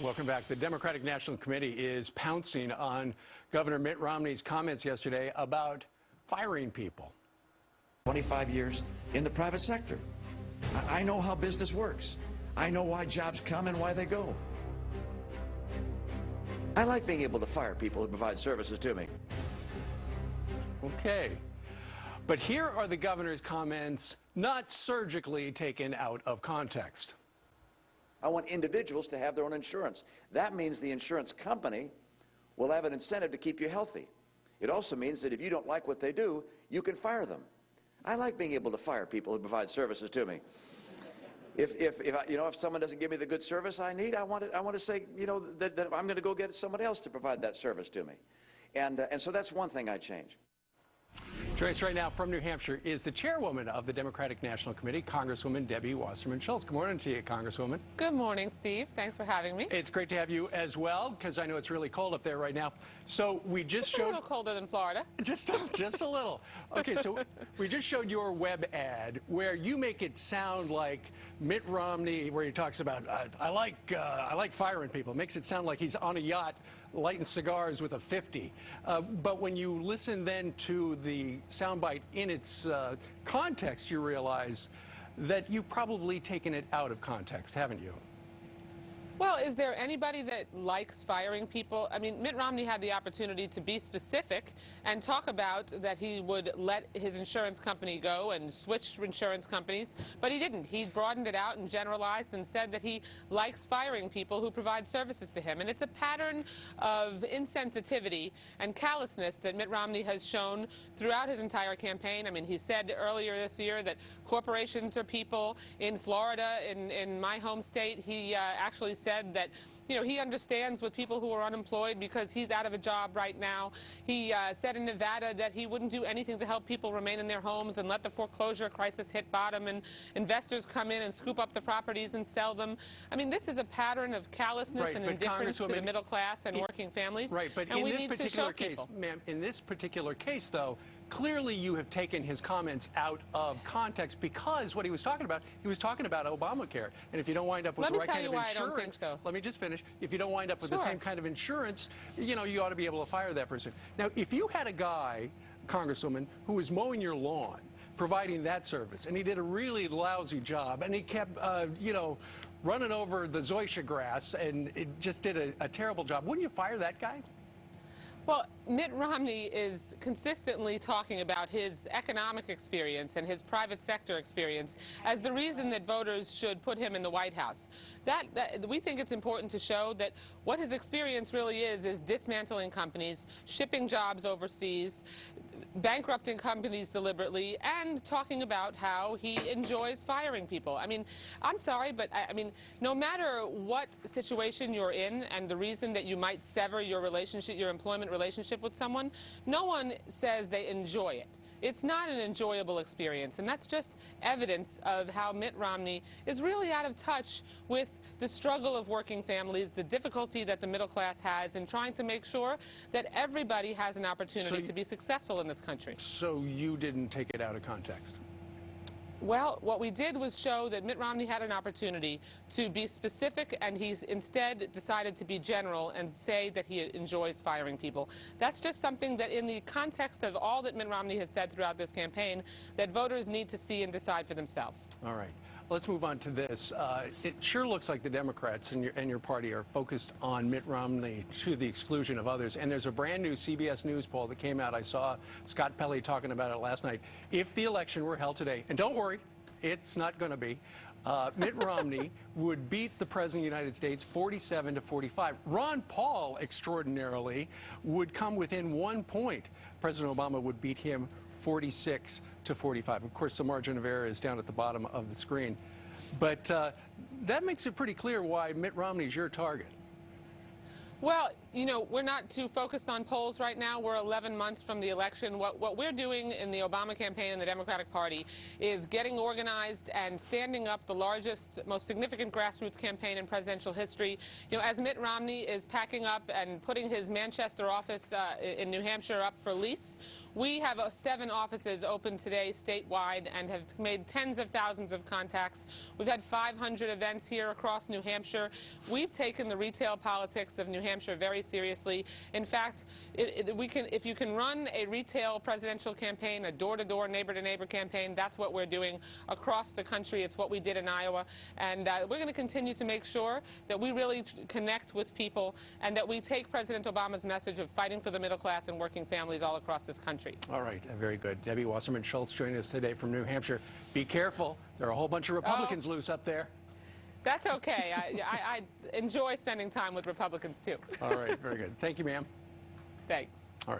Welcome back. The Democratic National Committee is pouncing on Governor Mitt Romney's comments yesterday about firing people. 25 years in the private sector. I know how business works. I know why jobs come and why they go. I like being able to fire people who provide services to me. Okay. But here are the governor's comments not surgically taken out of context. I want individuals to have their own insurance. That means the insurance company will have an incentive to keep you healthy. It also means that if you don't like what they do, you can fire them. I like being able to fire people who provide services to me. If someone doesn't give me the good service I need, I want to say, that I'm going to go get someone else to provide that service to me. And so that's one thing I change. Joining us right now from New Hampshire is the chairwoman of the Democratic National Committee, Congresswoman Debbie Wasserman Schultz. Good morning to you, Congresswoman. Good morning, Steve. Thanks for having me. It's great to have you as well, because I know it's really cold up there right now. So we just showed... a little colder than Florida. Just a little. Okay, so we just showed your web ad where you make it sound like Mitt Romney, where he talks about, I like firing people. It makes it sound like he's on a yacht lighting cigars with a 50. But when you listen then to the soundbite in its context, you realize that you've probably taken it out of context, haven't you? Well, is there anybody that likes firing people? I mean, Mitt Romney had the opportunity to be specific and talk about that he would let his insurance company go and switch insurance companies, but he didn't. He broadened it out and generalized and said that he likes firing people who provide services to him. And it's a pattern of insensitivity and callousness that Mitt Romney has shown throughout his entire campaign. I mean, he said earlier this year that corporations are people. In Florida, in my home state, he actually said that, he understands with people who are unemployed because he's out of a job right now. He said in Nevada that he wouldn't do anything to help people remain in their homes and let the foreclosure crisis hit bottom and investors come in and scoop up the properties and sell them. I mean, this is a pattern of callousness and indifference to the middle class and working families. Right, but in this particular case, ma'am, in this particular case, though, clearly you have taken his comments out of context because what he was talking about Obamacare. And if you don't wind up with the right kind of insurance, let me just finish. If you don't wind up with the same kind of insurance, you ought to be able to fire that person. Now, if you had a guy, Congresswoman, who was mowing your lawn, providing that service, and he did a really lousy job, and he kept, running over the zoysia grass, and it just did a terrible job, wouldn't you fire that guy? Well, Mitt Romney is consistently talking about his economic experience and his private sector experience as the reason that voters should put him in the White House. We think it's important to show that what his experience really is dismantling companies, shipping jobs overseas, bankrupting companies deliberately, and talking about how he enjoys firing people. I mean, I'm sorry, but no matter what situation you're in and the reason that you might sever your employment relationship with someone, no one says they enjoy it. It's not an enjoyable experience, and that's just evidence of how Mitt Romney is really out of touch with the struggle of working families, the difficulty that the middle class has in trying to make sure that everybody has an opportunity to be successful in this country. So you didn't take it out of context? Well, what we did was show that Mitt Romney had an opportunity to be specific, and he's instead decided to be general and say that he enjoys firing people. That's just something that, in the context of all that Mitt Romney has said throughout this campaign, that voters need to see and decide for themselves. All right. Let's move on to this. It sure looks like the Democrats and your party are focused on Mitt Romney to the exclusion of others. And there's a brand new CBS News poll that came out. I saw Scott Pelley talking about it last night. If the election were held today, and don't worry, it's not going to be, Mitt Romney would beat the President of the United States 47 to 45. Ron Paul, extraordinarily, would come within 1 point. President Obama would beat him 46 to 45. Of course, the margin of error is down at the bottom of the screen. But that makes it pretty clear why Mitt Romney is your target. Well, you know, we're not too focused on polls right now. We're 11 months from the election. What we're doing in the Obama campaign and the Democratic Party is getting organized and standing up the largest, most significant grassroots campaign in presidential history. You know, as Mitt Romney is packing up and putting his Manchester office in New Hampshire up for lease, we have 7 offices open today statewide and have made tens of thousands of contacts. We've had 500 events here across New Hampshire. We've taken the retail politics of New Hampshire very seriously. In fact, if you can run a retail presidential campaign, a door-to-door, neighbor-to-neighbor campaign, that's what we're doing across the country. It's what we did in Iowa. And we're going to continue to make sure that we really connect with people and that we take President Obama's message of fighting for the middle class and working families all across this country. All right, very good. Debbie Wasserman-Schultz joining us today from New Hampshire. Be careful. There are a whole bunch of Republicans loose up there. That's okay. I enjoy spending time with Republicans, too. All right, very good. Thank you, ma'am. Thanks. All right.